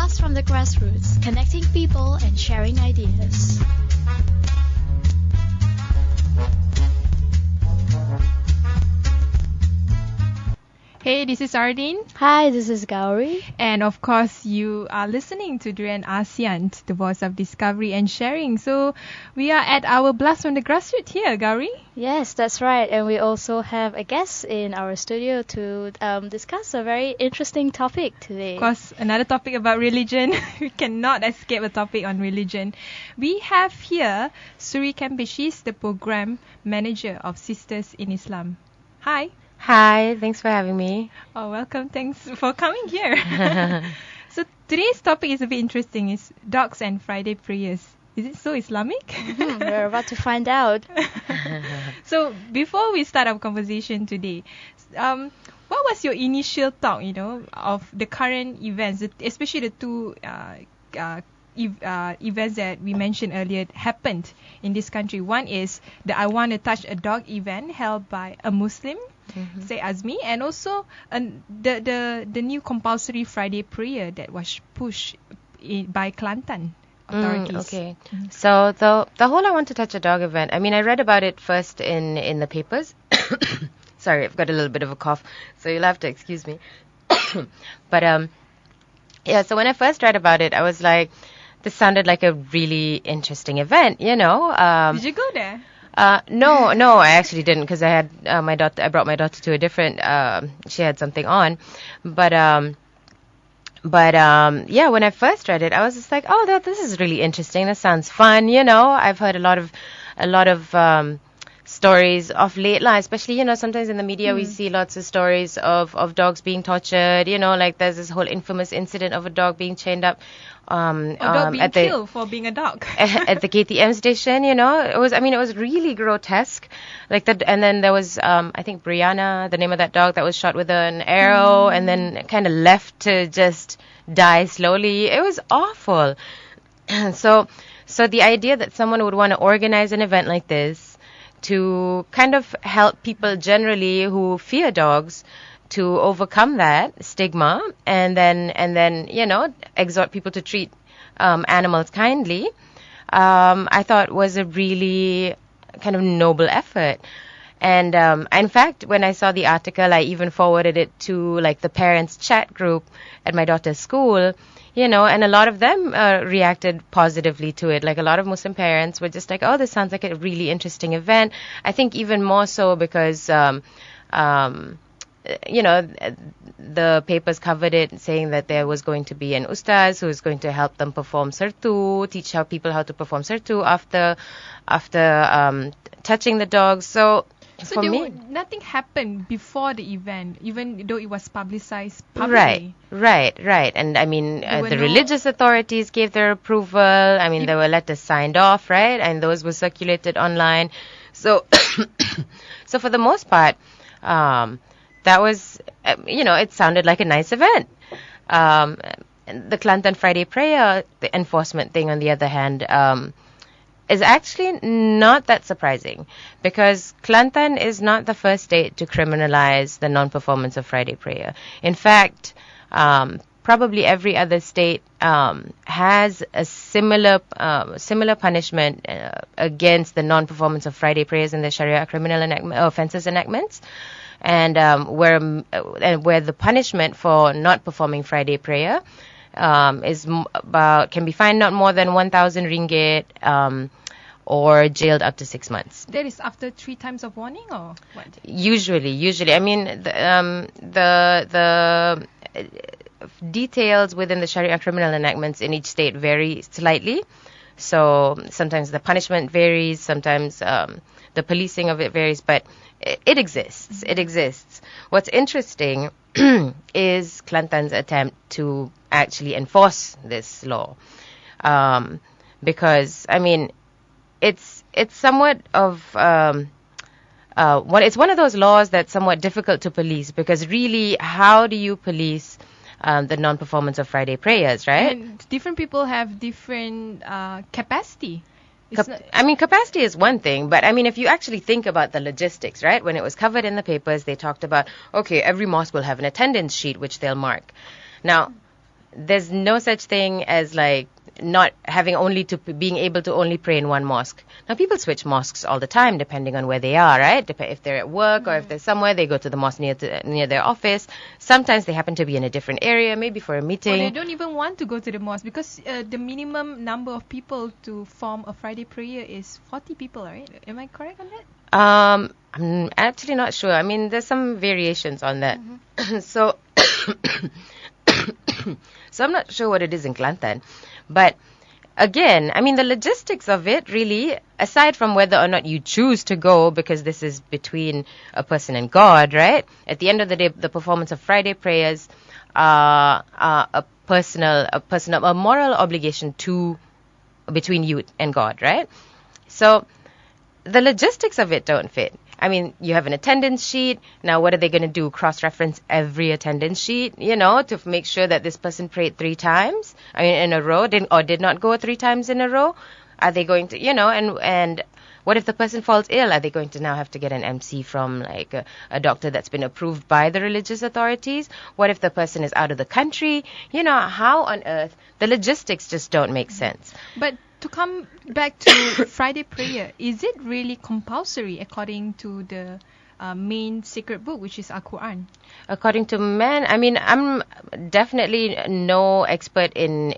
Blast from the grassroots, connecting people and sharing ideas. Hey, this is Arlene. Hi, this is Gowri. And of course, you are listening to Durian ASEAN, the voice of discovery and sharing. So, we are at our Blast from the Grassroots here, Gowri. Yes, that's right. And we also have a guest in our studio to discuss a very interesting topic today. Of course, another topic about religion. We cannot escape a topic on religion. We have here Suri Kempe. She's the program manager of Sisters in Islam. Hi. Hi, thanks for having me. Oh, welcome. Thanks for coming here. So today's topic is a bit interesting. It's dogs and Friday prayers. Is it so Islamic? We're about to find out. So before we start our conversation today, what was your initial thought, of the current events, especially the two events that we mentioned earlier happened in this country? One is the I Want to Touch a Dog event held by a Muslim, say Azmi, and also the new compulsory Friday prayer that was pushed by Kelantan authorities. Okay. So the whole I Want to Touch a Dog event, I mean, I read about it first in the papers. Sorry, I've got a little bit of a cough, so you'll have to excuse me. But yeah, so when I first read about it, I was like, this sounded like a really interesting event, Did you go there? No, I actually didn't, because I had my daughter. I brought my daughter to a different. She had something on, but yeah. When I first read it, I was just like, oh, this is really interesting. This sounds fun. I've heard a lot of stories of late, especially sometimes in the media we see lots of stories of dogs being tortured. Like there's this whole infamous incident of a dog being chained up. Dog being killed for being a dog at the KTM station. It was really grotesque, like that. And then there was I think Brianna, the name of that dog, that was shot with an arrow and then kind of left to just die slowly. It was awful. So the idea that someone would want to organize an event like this to kind of help people generally who fear dogs to overcome that stigma and then exhort people to treat animals kindly, I thought was a really kind of noble effort. And in fact, when I saw the article, I even forwarded it to like the parents chat group at my daughter's school, and a lot of them reacted positively to it. Like a lot of Muslim parents were just like, oh, this sounds like a really interesting event. I think even more so because the papers covered it, saying that there was going to be an ustaz who is going to help them perform sertu, teach people how to perform sertu after touching the dogs. So for me, nothing happened before the event, even though it was publicized publicly. Right. And I mean, the religious authorities gave their approval. I mean, there were letters signed off, right? And those were circulated online. So, so for the most part, that was, it sounded like a nice event. The Kelantan Friday prayer, the enforcement thing, on the other hand, is actually not that surprising, because Kelantan is not the first state to criminalize the non-performance of Friday prayer. In fact, probably every other state has a similar punishment against the non-performance of Friday prayers in the Sharia criminal offences enactments. And where the punishment for not performing Friday prayer can be fined not more than 1,000 ringgit or jailed up to 6 months. That is after 3 times of warning, or what? Usually. I mean, the details within the Sharia criminal enactments in each state vary slightly. So sometimes the punishment varies, sometimes the policing of it varies, but it exists. It exists. What's interesting is Kelantan's attempt to actually enforce this law, because I mean, it's somewhat of it's one of those laws that's somewhat difficult to police, because really, how do you police the non-performance of Friday prayers, right? And different people have different capacity. Capacity is one thing, but I mean, if you actually think about the logistics, right? When it was covered in the papers, they talked about, okay, every mosque will have an attendance sheet which they'll mark. Now, there's no such thing as like not having only to being able to only pray in one mosque. Now people switch mosques all the time depending on where they are, right? If they're at work or if they're somewhere, they go to the mosque near their office. Sometimes they happen to be in a different area, maybe for a meeting. Or they don't even want to go to the mosque because the minimum number of people to form a Friday prayer is 40 people, right? Am I correct on that? I'm actually not sure. I mean, there's some variations on that. So I'm not sure what it is in Kelantan. But again, I mean, the logistics of it really, aside from whether or not you choose to go, because this is between a person and God, right? At the end of the day, the performance of Friday prayers are a moral obligation between you and God, right? So the logistics of it don't fit. I mean, you have an attendance sheet. Now, what are they going to do? Cross-reference every attendance sheet, to make sure that this person prayed 3 times in a row, did not go 3 times in a row? Are they going to, and what if the person falls ill? Are they going to now have to get an MC from like a doctor that's been approved by the religious authorities? What if the person is out of the country? How on earth? The logistics just don't make sense. But to come back to Friday prayer, is it really compulsory according to the main sacred book, which is Al-Quran? According to men, I mean, I'm definitely no expert in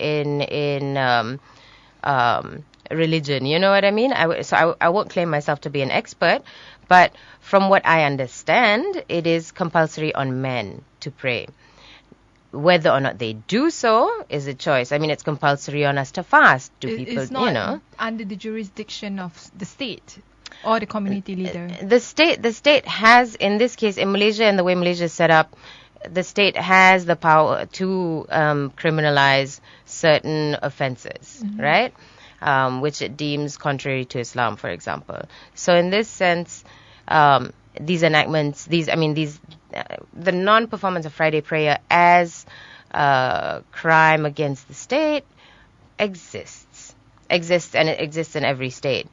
religion. You know what I mean? I won't claim myself to be an expert, but from what I understand, it is compulsory on men to pray. Whether or not they do so is a choice. I mean, it's compulsory on us to fast. It's not under the jurisdiction of the state or the community leader. The state has, in this case, in Malaysia and the way Malaysia is set up, the state has the power to criminalize certain offenses, right? Which it deems contrary to Islam, for example. So in this sense, these enactments, the non-performance of Friday prayer as a crime against the state exists, and it exists in every state.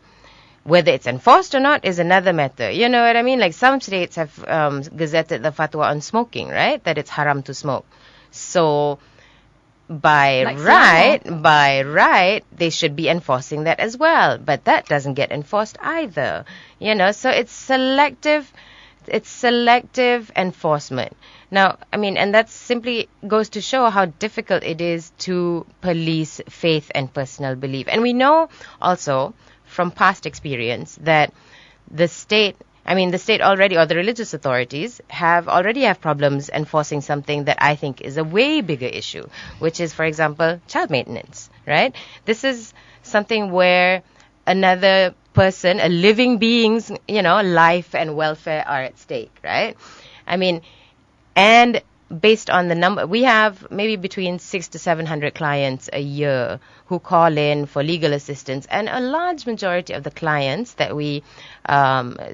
Whether it's enforced or not is another matter. You know what I mean? Like some states have gazetted the fatwa on smoking, right? That it's haram to smoke. So by right, they should be enforcing that as well. But that doesn't get enforced either. So it's selective enforcement. Now, I mean, and that simply goes to show how difficult it is to police faith and personal belief. And we know also from past experience that the state already, or the religious authorities already have problems enforcing something that I think is a way bigger issue, which is, for example, child maintenance, right? This is something where another person, a living being's, life and welfare are at stake, right? I mean, and based on the number, we have maybe between 600 to 700 clients a year who call in for legal assistance, and a large majority of the clients that we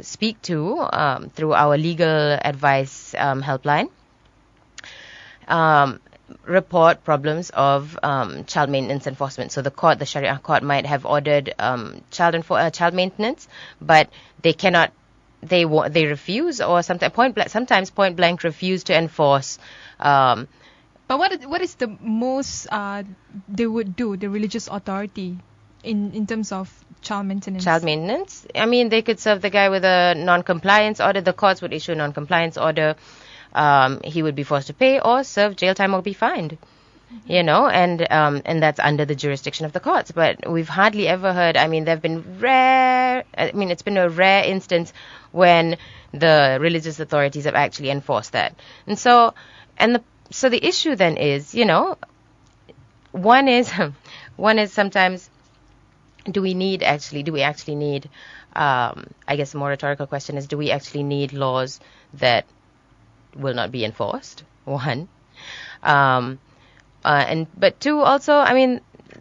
speak to through our legal advice helpline report problems of child maintenance enforcement. So the Sharia court might have ordered child maintenance, but they cannot. They refuse, or sometimes point blank refuse to enforce. But what is the most they would do, the religious authority, in terms of child maintenance? Child maintenance? I mean, they could serve the guy with a non-compliance order. The courts would issue a non-compliance order. He would be forced to pay or serve jail time or be fined. And that's under the jurisdiction of the courts. But we've hardly ever heard, it's been a rare instance when the religious authorities have actually enforced that. And so the issue then is, one is sometimes do we actually need, I guess a more rhetorical question is, do we actually need laws that will not be enforced? One. But two, also,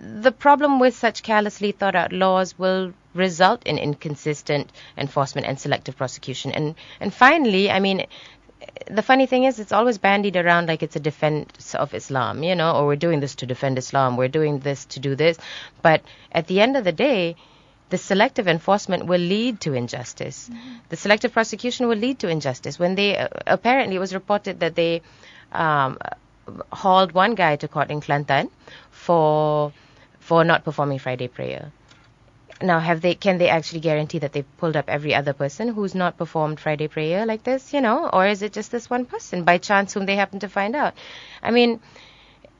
the problem with such carelessly thought out laws will result in inconsistent enforcement and selective prosecution. And finally, the funny thing is, it's always bandied around like it's a defense of Islam, or we're doing this to defend Islam, we're doing this to do this. But at the end of the day, the selective enforcement will lead to injustice. Mm-hmm. The selective prosecution will lead to injustice. When apparently it was reported that they hauled one guy to court in Kelantan for not performing Friday prayer. Now, can they actually guarantee that they've pulled up every other person who's not performed Friday prayer like this, or is it just this one person by chance whom they happen to find out? I mean,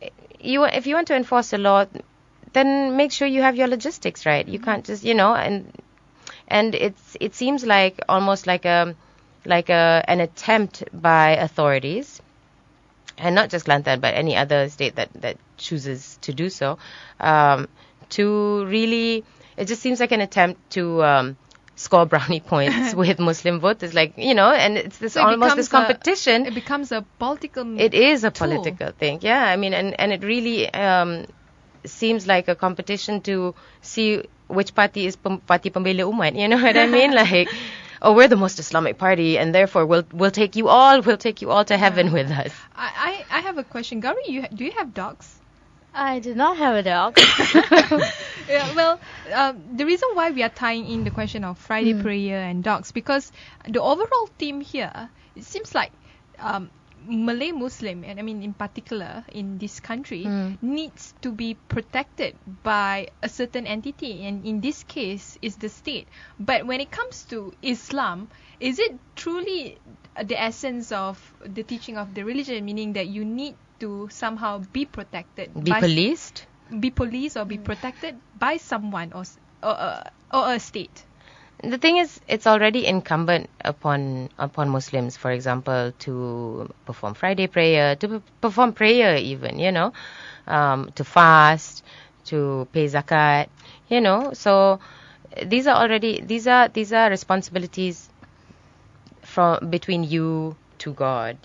if you want to enforce the law, then make sure you have your logistics right. You can't just, and it seems like almost like an attempt by authorities, and not just Kelantan, but any other state that chooses to do so, to really. It just seems like an attempt to score brownie points with Muslim voters, and it's this this competition. It becomes a political. It is a tool. political thing, yeah. I mean, and it really seems like a competition to see which party is party pembela umat. You know what I mean? We're the most Islamic party, and therefore we'll take you all to heaven with us. I have a question, Gowri. Do you have dogs? I do not have a dog. Yeah, well, the reason why we are tying in the question of Friday prayer and dogs, because the overall theme here, it seems like Malay Muslim, and I mean in particular in this country, needs to be protected by a certain entity, and in this case is the state. But when it comes to Islam, is it truly the essence of the teaching of the religion, meaning that you need to somehow be protected, be policed or be protected by someone or a state? The thing is, it's already incumbent upon Muslims, for example, to perform Friday prayer, to perform prayer even, to fast, to pay zakat, So these are responsibilities from between you to God,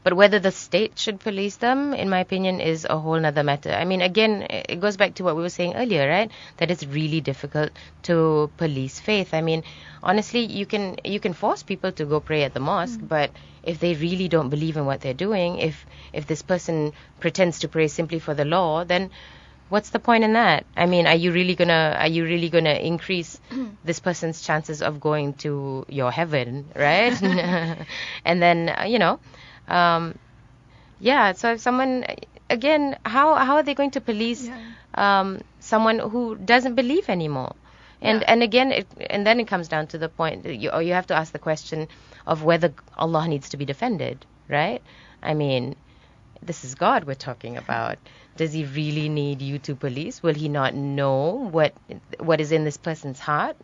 But whether the state should police them, in my opinion, is a whole nother matter. I mean, again, it goes back to what we were saying earlier, right? That it's really difficult to police faith. I mean, honestly, you can force people to go pray at the mosque, but if they really don't believe in what they're doing, if this person pretends to pray simply for the law, then what's the point in that? I mean, are you really gonna increase this person's chances of going to your heaven, right? And then so if someone, again, how are they going to police someone who doesn't believe anymore? And again, then it comes down to the point that you have to ask the question of whether Allah needs to be defended, right? I mean, this is God we're talking about. Does he really need you to police? Will he not know what is in this person's heart?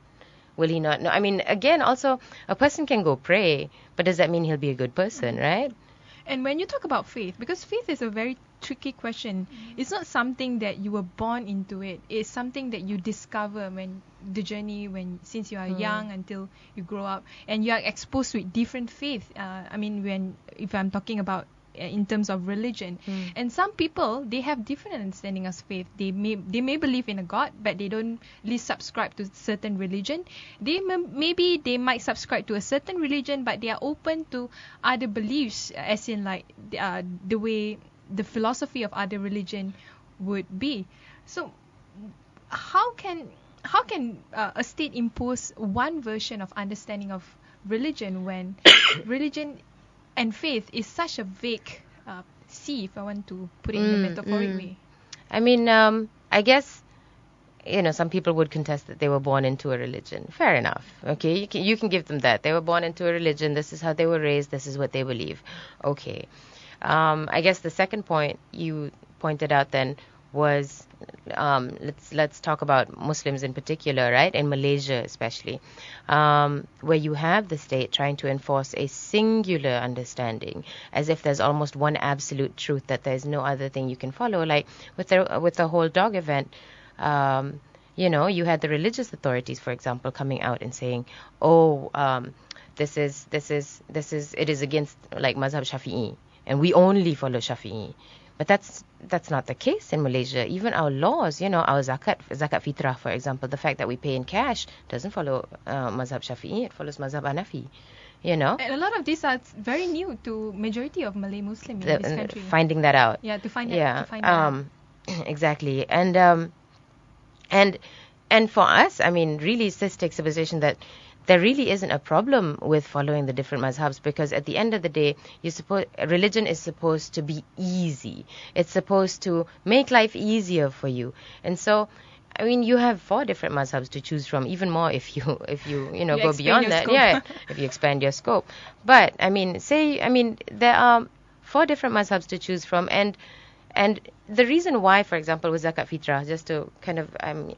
Will he not know? I mean, again, also, a person can go pray, but does that mean he'll be a good person, right? And when you talk about faith, because faith is a very tricky question, it's not something that you were born into it. It's something that you discover since you are young until you grow up, and you are exposed with different faith. If I'm talking about in terms of religion, and some people, they have different understanding of faith. They may believe in a God, but they don't really subscribe to certain religion. Maybe they might subscribe to a certain religion, but they are open to other beliefs, as in the way the philosophy of other religion would be. So how can a state impose one version of understanding of religion when religion and faith is such a vague sea, if I want to put it in a metaphoric way? I mean, I guess, some people would contest that they were born into a religion. Fair enough. Okay, you can give them that. They were born into a religion. This is how they were raised. This is what they believe. Okay. I guess the second point you pointed out then was, let's talk about Muslims in particular, right? In Malaysia especially, where you have the state trying to enforce a singular understanding, as if there's almost one absolute truth, that there's no other thing you can follow. Like with the whole dog event, you had the religious authorities, for example, coming out and saying, it is against like Mazhab Shafi'i, and we only follow Shafi'i. But that's not the case in Malaysia. Even our laws, our zakat fitrah, for example, the fact that we pay in cash doesn't follow Mazhab Shafi'i, it follows Mazhab Hanafi, And a lot of these are very new to majority of Malay Muslim in this country. Finding that out. Yeah, to find that out. Exactly. And for us, I mean, really, this takes a position that there really isn't a problem with following the different mazhabs, because at the end of the day, religion is supposed to be easy. It's supposed to make life easier for you. And so, I mean, you have 4 different mazhabs to choose from, even more if you go beyond that. Yeah, if you expand your scope. But I mean, there are 4 different mazhabs to choose from, and the reason why, for example, with zakat fitrah, just to kind of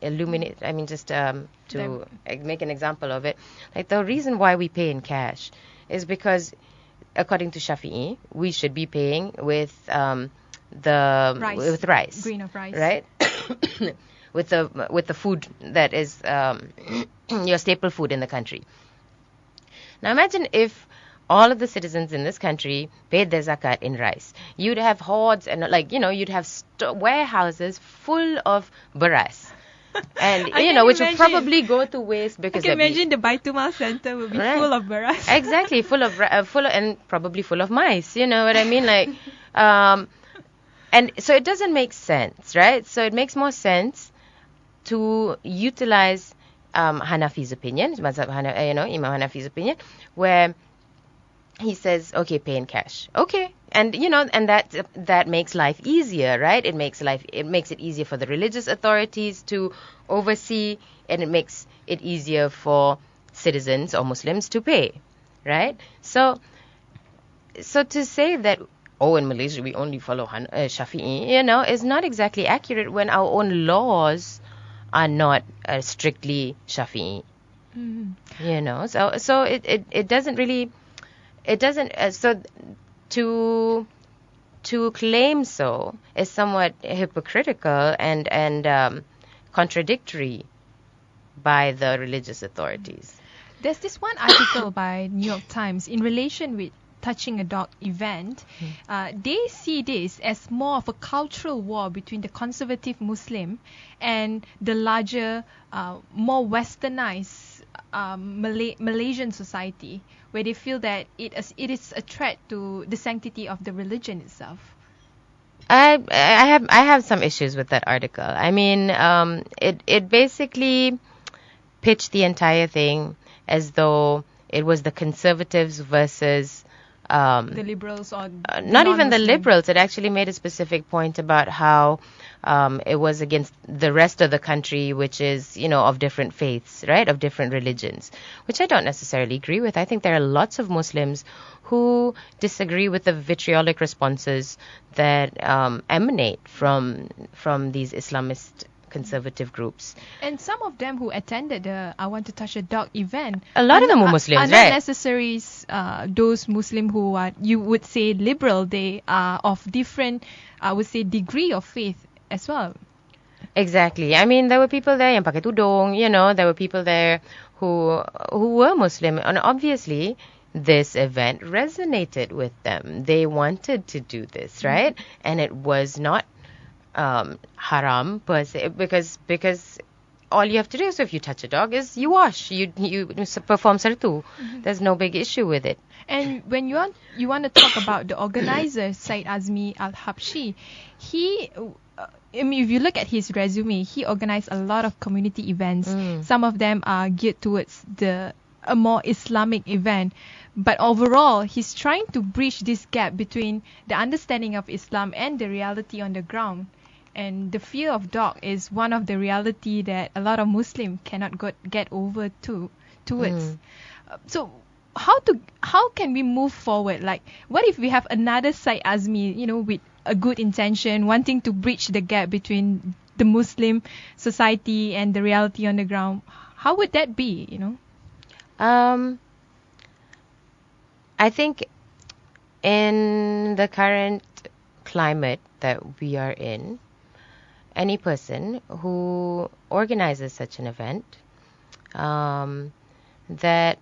illuminate, to make an example of it, like the reason why we pay in cash is because, according to Shafi'i, we should be paying with rice, grain of rice, right? with the food that is your staple food in the country. Now imagine if all of the citizens in this country paid their zakat in rice. You'd have hordes and you'd have warehouses full of beras. And which would probably go to waste because I can imagine the Baitumal center will be full of beras. Exactly, and probably full of mice. You know what I mean? And so it doesn't make sense, right? So it makes more sense to utilize Hanafi's opinion, Imam Hanafi's opinion, where he says, okay, pay in cash. Okay. And that makes life easier, right? It makes it easier for the religious authorities to oversee, and it makes it easier for citizens or Muslims to pay, right? So to say that, in Malaysia we only follow Shafi'i, is not exactly accurate when our own laws are not strictly Shafi'i. So it doesn't really. It doesn't. So to claim so is somewhat hypocritical and contradictory by the religious authorities. There's this one article by New York Times in relation with touching a dog event. They see this as more of a cultural war between the conservative Muslim and the larger, more westernized Malaysian society, where they feel that it is a threat to the sanctity of the religion itself. I have some issues with that article. I mean, it basically pitched the entire thing as though it was the conservatives versus the liberals, or not even the liberals. It actually made a specific point about how it was against the rest of the country, which is, of different faiths, right? Of different religions, which I don't necessarily agree with. I think there are lots of Muslims who disagree with the vitriolic responses that emanate from these Islamist conservative groups. And some of them who attended the I Want to Touch a Dog event, a lot of them were Muslims, are not necessarily those Muslim who are, you would say, liberal. They are of different, I would say, degree of faith as well. Exactly. I mean, there were people there yang pakai tudung, there were people there who were Muslim, and obviously this event resonated with them. They wanted to do this, right? And it was not haram per se, because all you have to do is, if you touch a dog, is you wash, you perform sartu. There's no big issue with it. And when you want to talk about the organizer, Said Azmi Al-Habshi, if you look at his resume, he organized a lot of community events. Some of them are geared towards a more Islamic event. But overall, he's trying to bridge this gap between the understanding of Islam and the reality on the ground. And the fear of dog is one of the reality that a lot of Muslims cannot get over towards. So how can we move forward? Like, what if we have another Said Azmi, with a good intention, wanting to bridge the gap between the Muslim society and the reality on the ground? How would that be, I think in the current climate that we are in, any person who organizes such an event, that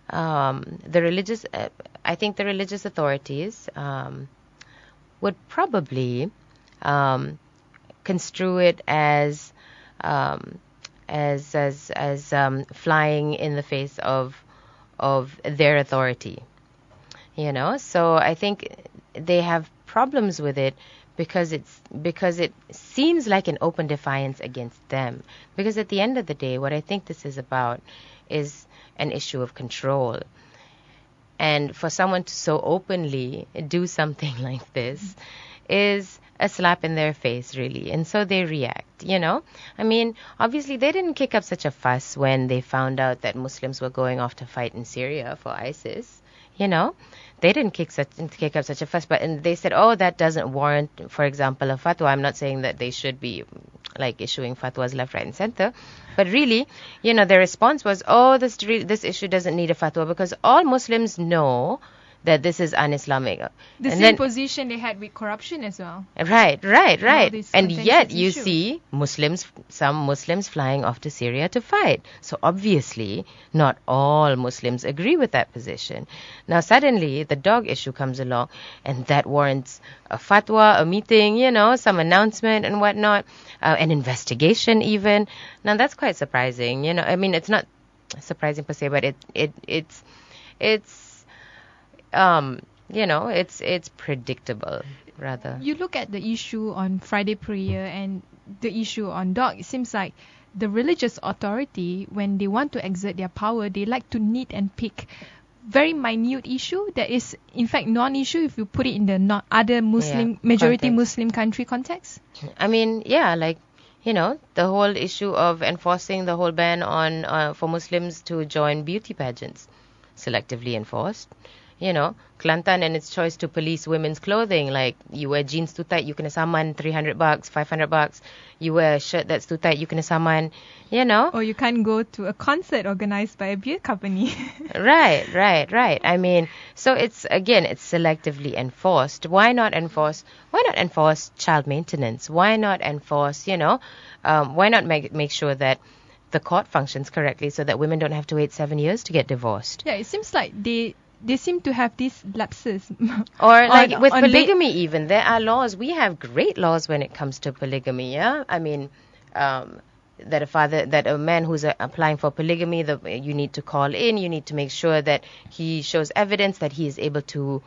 I think the religious authorities would probably construe it as flying in the face of their authority. So I think they have problems with it because it seems like an open defiance against them. Because at the end of the day, what I think this is about is an issue of control. And for someone to so openly do something like this is a slap in their face, really. And so they react, you know. I mean, obviously they didn't kick up such a fuss when they found out that Muslims were going off to fight in Syria for ISIS, you know. They didn't kick up such a fuss, and they said, oh, that doesn't warrant, for example, a fatwa. I'm not saying that they should be like issuing fatwas left, right, and center, but really, you know, their response was, oh, this issue doesn't need a fatwa because all Muslims know that this is un-Islamic. The and same then, position they had with corruption as well. Right. And yet you issue. see some Muslims flying off to Syria to fight. So obviously not all Muslims agree with that position. Now suddenly the dog issue comes along and that warrants a fatwa, a meeting, you know, some announcement and whatnot, an investigation even. Now that's quite surprising, you know. I mean, it's not surprising per se, but it's you know, it's predictable, rather. You look at the issue on Friday prayer and the issue on dog, it seems like the religious authority, when they want to exert their power, they like to nit and pick very minute issue that is, in fact, non-issue if you put it in the other Muslim, majority context. Muslim country context. I mean, yeah, like, you know, the whole issue of enforcing the whole ban on for Muslims to join beauty pageants, selectively enforced. You know, Kelantan and its choice to police women's clothing, like you wear jeans too tight, you kena saman $300, $500. You wear a shirt that's too tight, you kena saman, you know. Or you can't go to a concert organized by a beer company. Right. I mean, so it's selectively enforced. Why not enforce child maintenance? Why not enforce, you know, why not make sure that the court functions correctly so that women don't have to wait 7 years to get divorced? Yeah, it seems like they seem to have these lapses. Or like with polygamy even, there are laws. We have great laws when it comes to polygamy, yeah? I mean, that a man who's applying for polygamy, you need to call in, you need to make sure that he shows evidence that he is able to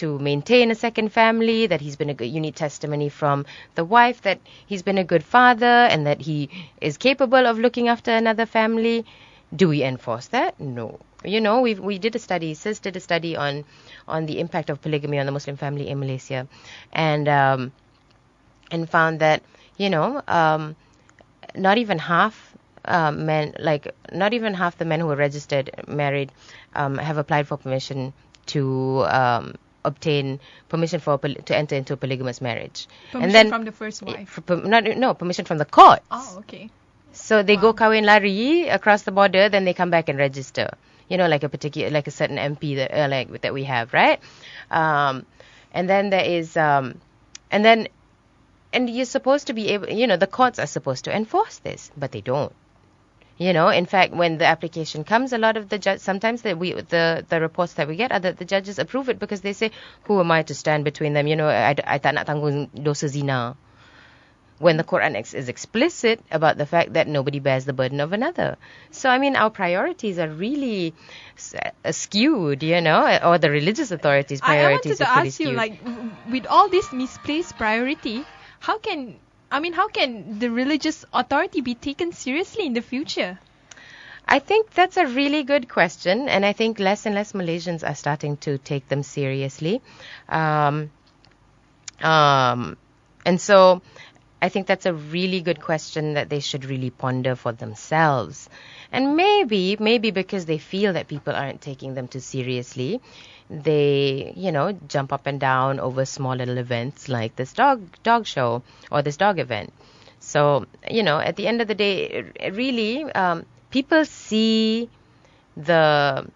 maintain a second family, that you need testimony from the wife that he's been a good father and that he is capable of looking after another family. Do we enforce that? No. You know, we did a study, SIS did a study on the impact of polygamy on the Muslim family in Malaysia, and found that, you know, not even half the men who were registered married have applied for permission to obtain permission to enter into a polygamous marriage. Permission from the first wife? Permission from the court. Oh, okay. So they go kahwin lari across the border, then they come back and register. You know, like a certain MP that we have, right? And then there is, and you're supposed to be able, you know, the courts are supposed to enforce this, but they don't. You know, in fact, when the application comes, a lot of the sometimes the reports that we get are that the judges approve it because they say, who am I to stand between them? You know, I tak nak tanggung dosa zina. When the Quran is explicit about the fact that nobody bears the burden of another. So, I mean, our priorities are really skewed, you know, or the religious authorities' priorities are pretty skewed. I wanted to ask you, like, with all this misplaced priority, how can the religious authority be taken seriously in the future? I think that's a really good question, and I think less and less Malaysians are starting to take them seriously. And so I think that's a really good question that they should really ponder for themselves. And maybe because they feel that people aren't taking them too seriously, they, you know, jump up and down over small little events like this dog show or this dog event. So, you know, at the end of the day, really, people see the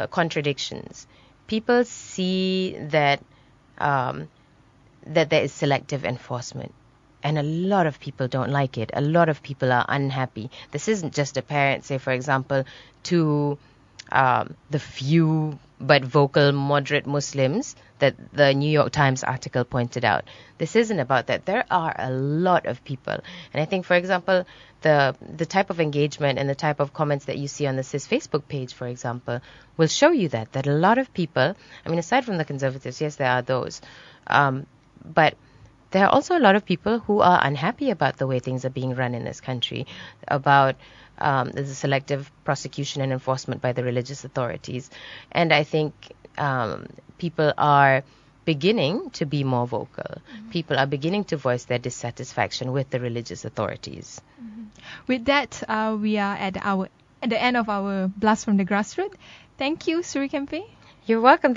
contradictions. People see that there is selective enforcement. And a lot of people don't like it. A lot of people are unhappy. This isn't just apparent, say, for example, to the few but vocal moderate Muslims that the New York Times article pointed out. This isn't about that. There are a lot of people. And I think, for example, the type of engagement and the type of comments that you see on the SIS Facebook page, for example, will show you that a lot of people, I mean, aside from the conservatives, yes, there are those, But there are also a lot of people who are unhappy about the way things are being run in this country, about the selective prosecution and enforcement by the religious authorities. And I think people are beginning to be more vocal. People are beginning to voice their dissatisfaction with the religious authorities. With that, we are at the end of our Blast from the Grassroots. Thank you, Suri Kempe. You're welcome.